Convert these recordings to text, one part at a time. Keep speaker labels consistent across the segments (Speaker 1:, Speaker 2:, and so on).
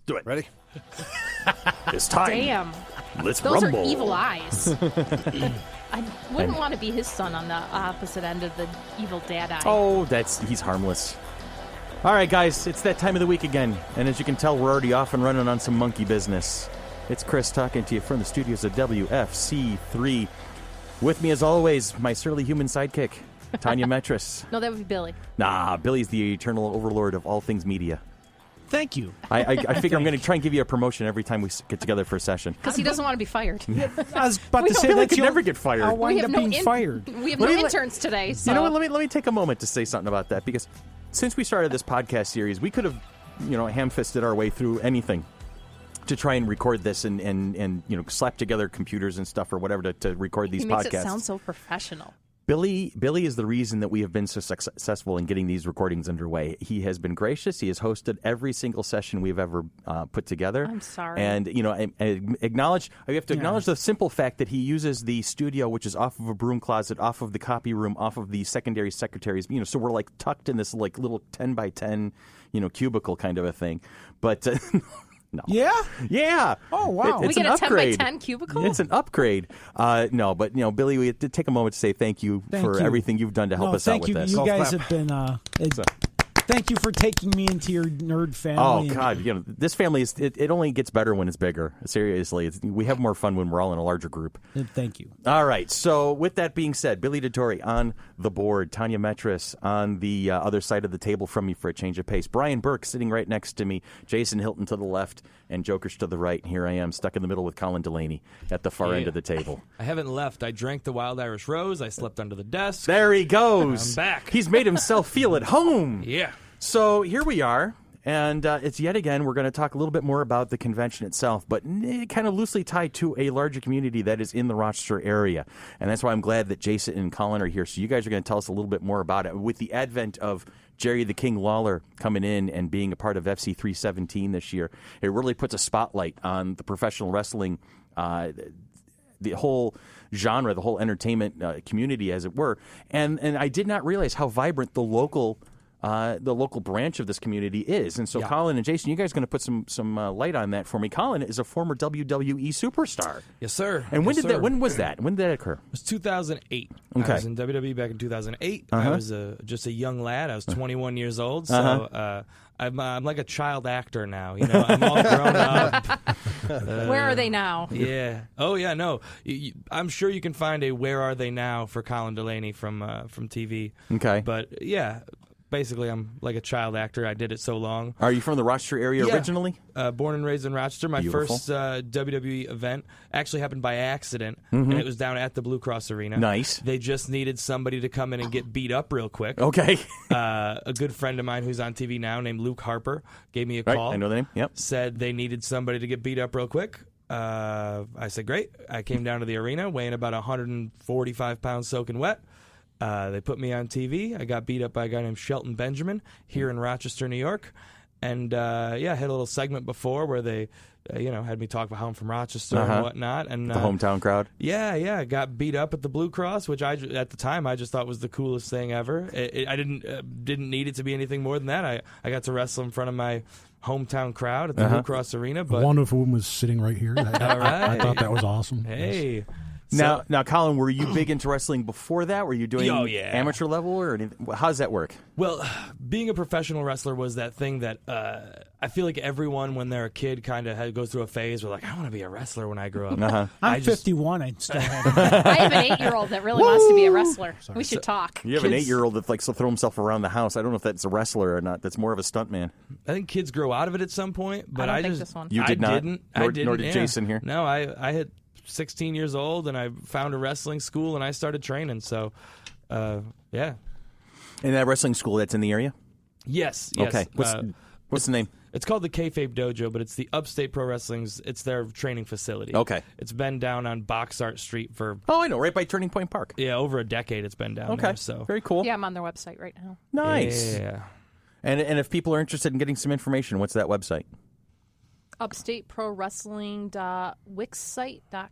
Speaker 1: Do it.
Speaker 2: Ready?
Speaker 1: It's time.
Speaker 3: Damn.
Speaker 1: Let's
Speaker 3: Those
Speaker 1: rumble.
Speaker 3: are evil eyes. I wouldn't want to be his son on the opposite end of the evil dad eye.
Speaker 1: Oh, he's harmless. All right, guys, it's that time of the week again. And as you can tell, we're already off and running on some monkey business. It's Chris talking to you from the studios of WFC3. With me, as always, my surly human sidekick, Tanya Metris.
Speaker 3: No, that would be Billy.
Speaker 1: Nah, Billy's the eternal overlord of all things media.
Speaker 4: Thank you.
Speaker 1: I figure I'm going to try and give you a promotion every time we get together for a session.
Speaker 3: Because he doesn't want to be fired.
Speaker 4: I was about to say
Speaker 1: Billy
Speaker 4: that
Speaker 1: could never get fired.
Speaker 4: I'll wind up being fired.
Speaker 3: We have no interns today. So.
Speaker 1: You know what? Let me take a moment to say something about that, because since we started this podcast series, we could have, ham-fisted our way through anything to try and record this and slap together computers and stuff or whatever to record these podcasts.
Speaker 3: He makes it sound so professional.
Speaker 1: Billy is the reason that we have been so successful in getting these recordings underway. He has been gracious. He has hosted every single session we've ever put together.
Speaker 3: I'm sorry.
Speaker 1: And, we have to acknowledge the simple fact that he uses the studio, which is off of a broom closet, off of the copy room, off of the secondary secretaries. So we're like tucked in this like little 10 by 10, cubicle kind of a thing. But... No.
Speaker 4: Yeah?
Speaker 1: Yeah.
Speaker 4: Oh, wow.
Speaker 1: It's
Speaker 3: we get
Speaker 1: an
Speaker 3: a 10
Speaker 1: upgrade.
Speaker 3: by 10 cubicle?
Speaker 1: It's an upgrade. No, but, Billy, we had to take a moment to say thank you for everything you've done to help us out with this.
Speaker 4: You guys have been... Thank you for taking me into your nerd family.
Speaker 1: Oh, God. This family, it only gets better when it's bigger. Seriously. We have more fun when we're all in a larger group.
Speaker 4: Thank you.
Speaker 1: All right. So with that being said, Billy DeTore on the board, Tanya Metris on the other side of the table from me for a change of pace, Brian Burke sitting right next to me, Jason Hilton to the left, and Jokers to the right. And here I am, stuck in the middle with Colin Delaney at the far end of the table.
Speaker 5: I haven't left. I drank the Wild Irish Rose. I slept under the desk.
Speaker 1: There he goes.
Speaker 5: I'm back.
Speaker 1: He's made himself feel at home.
Speaker 5: Yeah.
Speaker 1: So here we are, and it's yet again, we're going to talk a little bit more about the convention itself, but kind of loosely tied to a larger community that is in the Rochester area. And that's why I'm glad that Jason and Colin are here. So you guys are going to tell us a little bit more about it. With the advent of Jerry the King Lawler coming in and being a part of FC 317 this year, it really puts a spotlight on the professional wrestling the whole genre, the whole entertainment community, as it were. And I did not realize how vibrant the local branch of this community is. And so Colin and Jason, you guys are going to put some light on that for me. Colin is a former WWE superstar.
Speaker 5: Yes, sir.
Speaker 1: And when was that? When did that occur?
Speaker 5: It was 2008.
Speaker 1: Okay.
Speaker 5: I was in WWE back in 2008. I was just a young lad. I was 21 years old. So I'm like a child actor now. I'm all grown up.
Speaker 3: Where are they now?
Speaker 5: Yeah. Oh, yeah, no. I'm sure you can find a Where Are They Now for Colin Delaney from TV.
Speaker 1: Okay.
Speaker 5: But, yeah. Basically, I'm like a child actor. I did it so long.
Speaker 1: Are you from the Rochester area originally?
Speaker 5: Born and raised in Rochester. My first WWE event actually happened by accident, and it was down at the Blue Cross Arena.
Speaker 1: Nice.
Speaker 5: They just needed somebody to come in and get beat up real quick.
Speaker 1: Okay.
Speaker 5: A good friend of mine who's on TV now named Luke Harper gave me a call.
Speaker 1: Right, I know the name. Yep.
Speaker 5: Said they needed somebody to get beat up real quick. I said, great. I came down to the arena weighing about 145 pounds soaking wet. They put me on TV. I got beat up by a guy named Shelton Benjamin here in Rochester, New York. And, I had a little segment before where they, had me talk about how I'm from Rochester and whatnot. And
Speaker 1: the hometown crowd.
Speaker 5: Yeah. Got beat up at the Blue Cross, which at the time I just thought was the coolest thing ever. I didn't need it to be anything more than that. I got to wrestle in front of my hometown crowd at the Blue Cross Arena. But
Speaker 2: one of whom was sitting right here.
Speaker 5: All right.
Speaker 2: I thought that was awesome.
Speaker 5: Hey.
Speaker 1: Now, Colin, were you big into wrestling before that? Were you doing amateur level or anything? How does that work?
Speaker 5: Well, being a professional wrestler was that thing that I feel like everyone, when they're a kid, kind of goes through a phase where, like, I want to be a wrestler when I grow up.
Speaker 4: I'm 51. I still have
Speaker 3: I have an 8-year-old that really wants to be a wrestler. We should talk.
Speaker 1: You have an 8-year-old that likes to throw himself around the house. I don't know if that's a wrestler or not. That's more of a stuntman.
Speaker 5: I think kids grow out of it at some point. But
Speaker 3: I don't think this one.
Speaker 1: You did not?
Speaker 5: I didn't.
Speaker 1: Nor did Jason here.
Speaker 5: No, I hit 16 years old, and I found a wrestling school, and I started training. So, yeah.
Speaker 1: And that wrestling school that's in the area?
Speaker 5: Yes.
Speaker 1: Okay. What's the name?
Speaker 5: It's called the Kayfabe Dojo, but it's the Upstate Pro Wrestling's. It's their training facility.
Speaker 1: Okay.
Speaker 5: It's been down on Box Art Street for...
Speaker 1: Oh, I know, right by Turning Point Park.
Speaker 5: Yeah, over a decade it's been down there. So
Speaker 1: very cool.
Speaker 3: Yeah, I'm on their website right now.
Speaker 1: Nice.
Speaker 5: Yeah.
Speaker 1: And if people are interested in getting some information, what's that website?
Speaker 3: UpstateProWrestling.wixsite.com.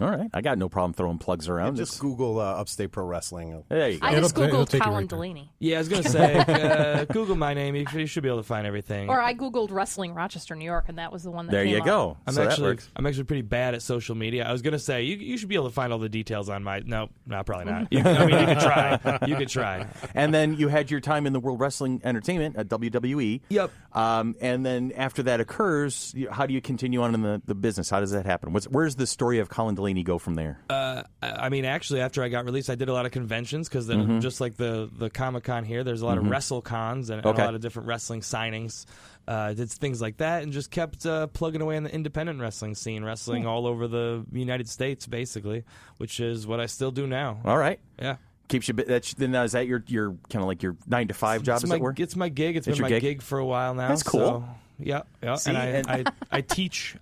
Speaker 1: All right. I got no problem throwing plugs around.
Speaker 6: Just Google Upstate Pro Wrestling.
Speaker 1: There you go.
Speaker 3: I just
Speaker 2: it'll
Speaker 3: Googled
Speaker 2: take you
Speaker 3: Colin
Speaker 2: right there.
Speaker 3: Delaney.
Speaker 5: Yeah, I was going to say, Google my name. You should be able to find everything.
Speaker 3: Or I Googled Wrestling Rochester, New York, and that was the one that
Speaker 1: There
Speaker 3: came
Speaker 1: you
Speaker 3: up.
Speaker 1: go.
Speaker 5: I'm
Speaker 1: So that
Speaker 5: actually
Speaker 1: works.
Speaker 5: pretty bad at social media. I was going to say, you should be able to find all the details on my... No, probably not. You could try. You could try.
Speaker 1: And then you had your time in the World Wrestling Entertainment at WWE.
Speaker 5: Yep.
Speaker 1: And then after that occurs, how do you continue on in the business? How does that happen? Where's the story of Colin Delaney go from there?
Speaker 5: I mean, actually, after I got released, I did a lot of conventions because just like the Comic-Con here, there's a lot of WrestleCons and a lot of different wrestling signings. Did things like that and just kept plugging away in the independent wrestling scene, wrestling all over the United States, basically, which is what I still do now.
Speaker 1: All right.
Speaker 5: Yeah.
Speaker 1: Keeps you. Then is that your kind of like your 9 to 5 job? As it were?
Speaker 5: It's my gig. It's been
Speaker 1: your
Speaker 5: my
Speaker 1: gig?
Speaker 5: gig for a while now.
Speaker 1: That's cool.
Speaker 5: So, yeah.
Speaker 1: See,
Speaker 5: and I teach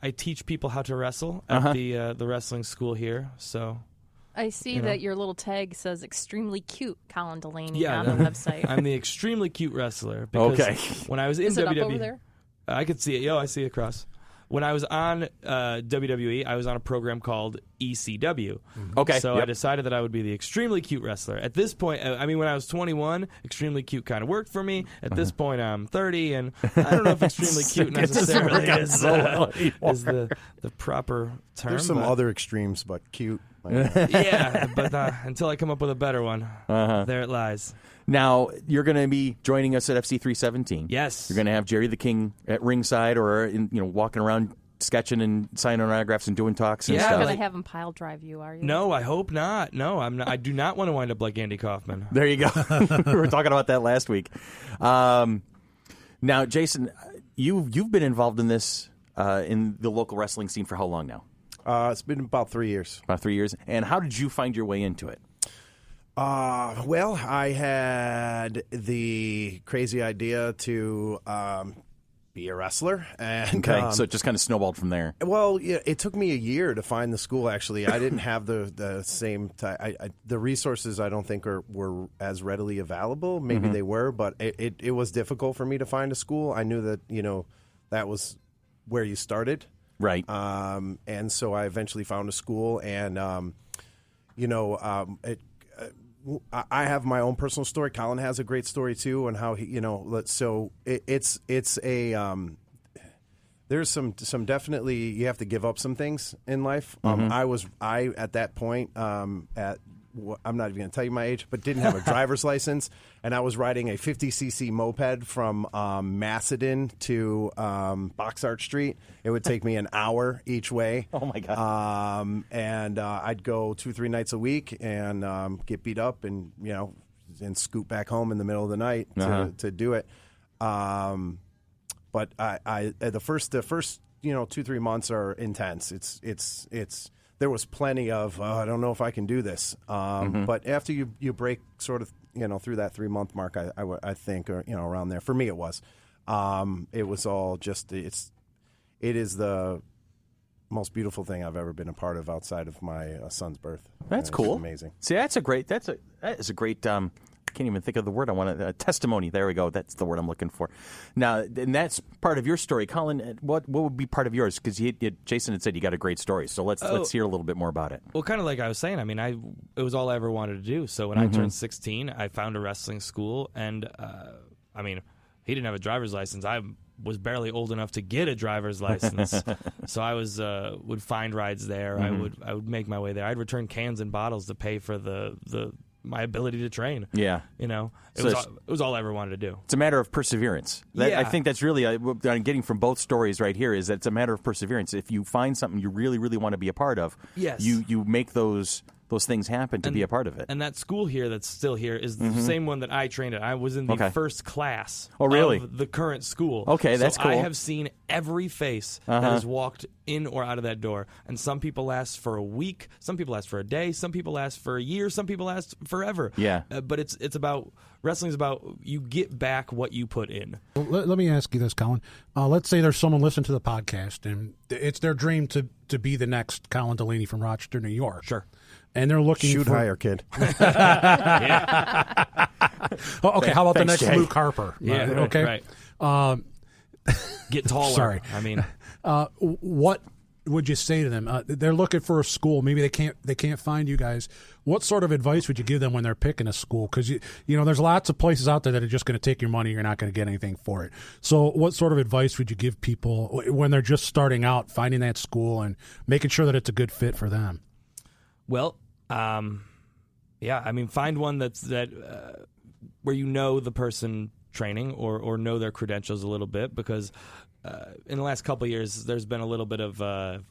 Speaker 5: people how to wrestle at the wrestling school here. So
Speaker 3: I see that your little tag says extremely cute Colin Delaney
Speaker 5: yeah,
Speaker 3: on the website.
Speaker 5: I'm the extremely cute wrestler. Because
Speaker 1: Okay.
Speaker 5: When I was in
Speaker 3: Is it
Speaker 5: WWE,
Speaker 3: up over there?
Speaker 5: I could see it. Yo, I see it across. When I was on WWE, I was on a program called ECW.
Speaker 1: Okay.
Speaker 5: So I decided that I would be the extremely cute wrestler. At this point, I mean, when I was 21, extremely cute kind of worked for me. At this point, I'm 30, and I don't know if extremely cute necessarily is the proper term.
Speaker 6: There's some
Speaker 5: but-
Speaker 6: other extremes, but cute.
Speaker 5: Yeah, but until I come up with a better one, there it lies.
Speaker 1: Now, you're going to be joining us at FC317.
Speaker 5: Yes.
Speaker 1: You're going to have Jerry the King at ringside or walking around sketching and signing autographs and doing talks and
Speaker 5: Yeah,
Speaker 3: You're
Speaker 1: stuff.
Speaker 3: not going to have him pile drive you, are you?
Speaker 5: No, I hope not. No, I'm not. I do not want to wind up like Andy Kaufman.
Speaker 1: There you go. We were talking about that last week. Now, Jason, you've been involved in this in the local wrestling scene for how long now?
Speaker 6: It's been about 3 years.
Speaker 1: About 3 years. And how did you find your way into it?
Speaker 6: Well, I had the crazy idea to be a wrestler, and
Speaker 1: Okay, so it just kind of snowballed from there.
Speaker 6: well, yeah, it took me a year to find the school. Actually, I didn't have the same the resources. I don't think were as readily available. Maybe they were, but it was difficult for me to find a school. I knew that that was where you started.
Speaker 1: Right.
Speaker 6: And so I eventually found a school, and I have my own personal story. Colin has a great story too, and how he, so it's a there's some definitely you have to give up some things in life. I at that point I'm not even going to tell you my age, but didn't have a driver's license, and I was riding a 50cc moped from Macedon to Box Art Street. It would take me an hour each way.
Speaker 1: Oh, my God.
Speaker 6: And I'd go 2-3 nights a week and get beat up and, and scoot back home in the middle of the night to do it. But the first 2-3 months are intense. It's there was plenty of I don't know if I can do this. But after you break sort of through that 3-month mark, I think, or around there, for me it was all just it is the most beautiful thing I've ever been a part of outside of my son's birth.
Speaker 1: That's
Speaker 6: It's
Speaker 1: cool.
Speaker 6: amazing.
Speaker 1: See, that is a great. I can't even think of the word I want. Testimony. There we go. That's the word I'm looking for. Now, and that's part of your story, Colin. What would be part of yours? Because Jason had said you got a great story. So let's hear a little bit more about it.
Speaker 5: Well, kind of like I was saying, I mean, it was all I ever wanted to do. So when I turned 16, I found a wrestling school, and I mean, he didn't have a driver's license. I was barely old enough to get a driver's license, so I was would find rides there. I would make my way there. I'd return cans and bottles to pay for my ability to train.
Speaker 1: Yeah.
Speaker 5: It was all I ever wanted to do.
Speaker 1: It's a matter of perseverance.
Speaker 5: Yeah.
Speaker 1: I think that's really what I'm getting from both stories right here is that it's a matter of perseverance. If you find something you really, really want to be a part of,
Speaker 5: Yes.
Speaker 1: you make those things happen to be a part of it.
Speaker 5: And that school here that's still here is the same one that I trained at. I was in the first class
Speaker 1: Oh, really?
Speaker 5: of the current school.
Speaker 1: Okay, that's
Speaker 5: so
Speaker 1: cool.
Speaker 5: I have seen every face that has walked in or out of that door. And some people last for a week, some people last for a day, some people last for a year, some people last forever.
Speaker 1: Yeah.
Speaker 5: But it's about wrestling's about you get back what you put in.
Speaker 2: Well, let me ask you this, Colin. Let's say there's someone listening to the podcast, and it's their dream to be the next Colin Delaney from Rochester, New York.
Speaker 5: Sure.
Speaker 2: And they're looking
Speaker 6: Shoot
Speaker 2: for...
Speaker 6: higher, kid.
Speaker 2: Oh, okay, how about the
Speaker 1: Thanks,
Speaker 2: next
Speaker 1: Jay.
Speaker 2: Luke Harper?
Speaker 5: Yeah.
Speaker 2: Okay.
Speaker 5: Right. Get taller.
Speaker 2: Sorry.
Speaker 5: I mean,
Speaker 2: What would you say to them? They're looking for a school. Maybe they can't find you guys. What sort of advice would you give them when they're picking a school? Because you know there's lots of places out there that are just going to take your money. You're not going to get anything for it. So what sort of advice would you give people when they're just starting out, finding that school and making sure that it's a good fit for them?
Speaker 5: Well, yeah, I mean, find one that's where you know the person training or know their credentials a little bit, because in the last couple of years there's been a little bit of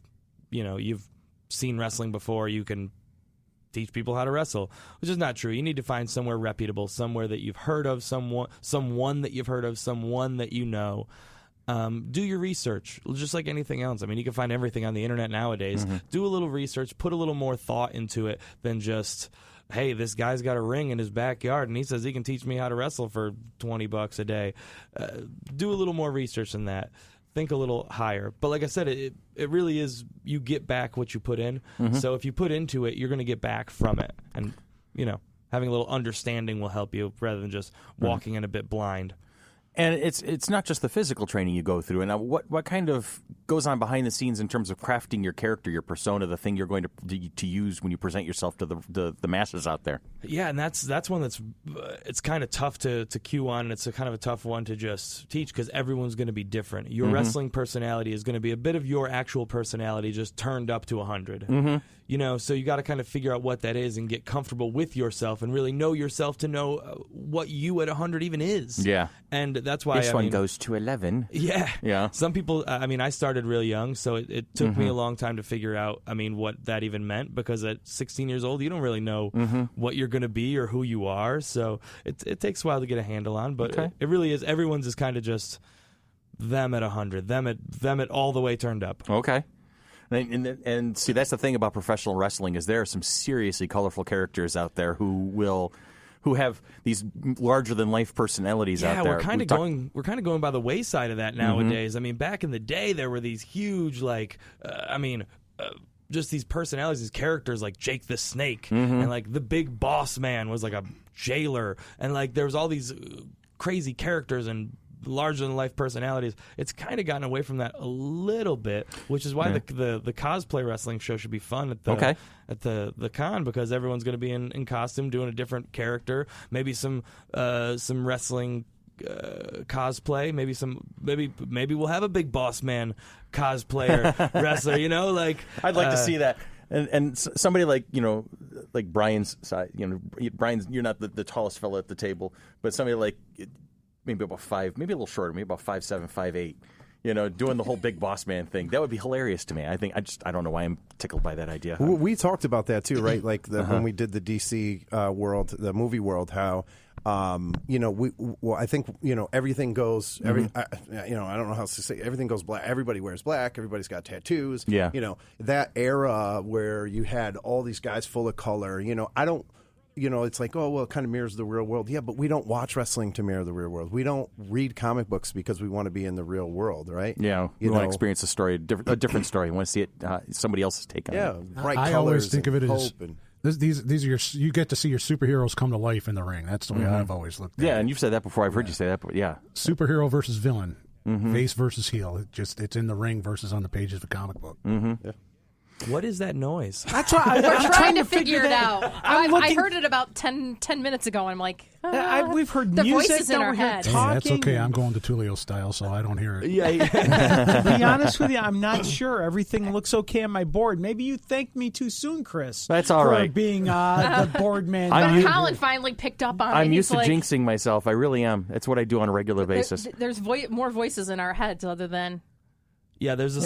Speaker 5: you've seen wrestling before, you can teach people how to wrestle, which is not true. You need to find somewhere reputable, somewhere that you've heard of, someone that you've heard of, someone that you know. Do your research, just like anything else. I mean, you can find everything on the internet nowadays. Do a little research, put a little more thought into it than just, hey, this guy's got a ring in his backyard and he says he can teach me how to wrestle for $20 a day. Do a little more research than that. Think a little higher. But like I said, it really is, you get back what you put in. So if you put into it, you're going to get back from it. And, having a little understanding will help you rather than just walking in a bit blind.
Speaker 1: And it's not just the physical training you go through. And now what kind of goes on behind the scenes in terms of crafting your character, your persona, the thing you're going to use when you present yourself to the masses out there?
Speaker 5: Yeah, and that's one that's it's kind of tough to cue on, and it's a kind of a tough one to just teach because everyone's going to be different. Your wrestling personality is going to be a bit of your actual personality just turned up to 100. So you got to kind of figure out what that is and get comfortable with yourself and really know yourself to know what you at 100 even is.
Speaker 1: Yeah.
Speaker 5: And that's why
Speaker 1: this one goes to 11.
Speaker 5: Yeah.
Speaker 1: Yeah.
Speaker 5: Some people, I started really young, so it took me a long time to figure out, what that even meant, because at 16 years old, you don't really know what you're going to be or who you are. So it takes a while to get a handle on, but it really is. Everyone's is kind of just them at 100, them at all the way turned up.
Speaker 1: Okay. And see, that's the thing about professional wrestling is there are some seriously colorful characters out there who have these larger than life personalities out there.
Speaker 5: Yeah, we're kind of going by the wayside of that nowadays. I mean, back in the day, there were these huge just these personalities, these characters like Jake the Snake, and like the Big Boss Man was like a jailer, and like there was all these crazy characters and larger-than-life personalities. It's kind of gotten away from that a little bit, which is why the cosplay wrestling show should be fun at the con, because everyone's going to be in costume doing a different character. Maybe some wrestling cosplay. Maybe we'll have a Big Boss Man cosplayer wrestler.
Speaker 1: I'd like to see that. And somebody like Brian's side. Brian's, you're not the tallest fellow at the table, but somebody like. Maybe about 5, maybe a little shorter, maybe about 5'7", 5'8", doing the whole Big Boss Man thing. That would be hilarious to me. I don't know why I'm tickled by that idea.
Speaker 6: We talked about that too, right? Like when we did the DC world, the movie world, how I think everything goes. I don't know how to say. Everything goes black. Everybody wears black. Everybody's got tattoos.
Speaker 1: Yeah.
Speaker 6: That era where you had all these guys full of color. I don't. It's like, oh, well, it kind of mirrors the real world. Yeah, but we don't watch wrestling to mirror the real world. We don't read comic books because we want to be in the real world, right?
Speaker 1: Yeah, we want to experience a story, a different story. We want to see it, somebody else's take on it.
Speaker 6: Yeah, bright colors.
Speaker 2: I always think of it as
Speaker 6: and
Speaker 2: these are you get to see your superheroes come to life in the ring. That's the way I've always looked at it.
Speaker 1: Yeah, and you've said that before. I've heard you say that, but yeah.
Speaker 2: Superhero versus villain, face versus heel. It's in the ring versus on the pages of a comic book.
Speaker 6: Yeah.
Speaker 5: What is that noise?
Speaker 4: That's why
Speaker 3: We're trying to figure it out.
Speaker 4: I
Speaker 3: heard it about 10 minutes ago, and I'm like,
Speaker 4: we've heard
Speaker 3: the
Speaker 4: music
Speaker 3: voices in
Speaker 4: that
Speaker 3: our
Speaker 4: we hear
Speaker 3: head.
Speaker 4: talking.
Speaker 2: Hey, that's okay. I'm going to Tulio style, so I don't hear it.
Speaker 4: Yeah. To be honest with you, I'm not sure. Everything looks okay on my board. Maybe you thanked me too soon, Chris.
Speaker 1: That's all
Speaker 4: for
Speaker 1: right.
Speaker 4: being the board man.
Speaker 3: But Colin finally picked up on it.
Speaker 1: I'm used
Speaker 3: He's
Speaker 1: to
Speaker 3: like,
Speaker 1: jinxing myself. I really am. It's what I do on a regular basis.
Speaker 3: There's more voices in our heads other than.
Speaker 5: Yeah, there's a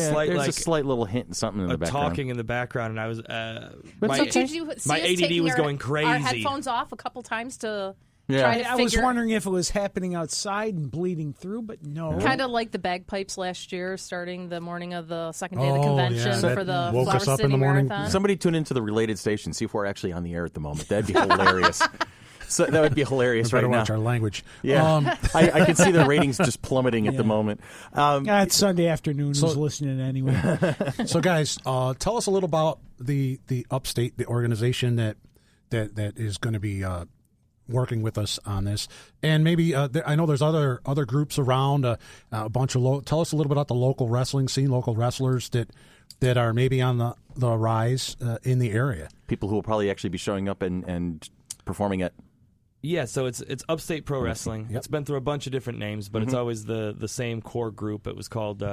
Speaker 1: slight little hint, something in the background.
Speaker 5: Talking in the background, and I was
Speaker 3: Did you see
Speaker 5: my
Speaker 3: us
Speaker 5: ADD
Speaker 3: taking
Speaker 5: was going crazy.
Speaker 3: Our headphones off a couple times to try to
Speaker 4: I was
Speaker 3: figure.
Speaker 4: wondering if it was happening outside and bleeding through, but no.
Speaker 3: Kind of like the bagpipes last year, starting the morning of the second day of the convention for the
Speaker 2: woke
Speaker 3: Flower
Speaker 2: us up
Speaker 3: City
Speaker 2: in the morning.
Speaker 3: Marathon.
Speaker 1: Somebody tune into the related station, see if we're actually on the air at the moment. That'd be hilarious. So that would be hilarious right
Speaker 2: Better
Speaker 1: now.
Speaker 2: watch our language.
Speaker 1: Yeah, I can see the ratings just plummeting at the moment.
Speaker 4: It's Sunday afternoon. Who's listening anyway?
Speaker 2: So, guys, tell us a little about the Upstate, the organization that is going to be working with us on this. And maybe I know there's other groups around. A bunch of tell us a little bit about the local wrestling scene, local wrestlers that are maybe on the rise in the area.
Speaker 1: People who will probably actually be showing up and performing at.
Speaker 5: Yeah, so it's Upstate Pro Wrestling.
Speaker 2: Yep.
Speaker 5: It's been through a bunch of different names, but it's always the same core group. It was called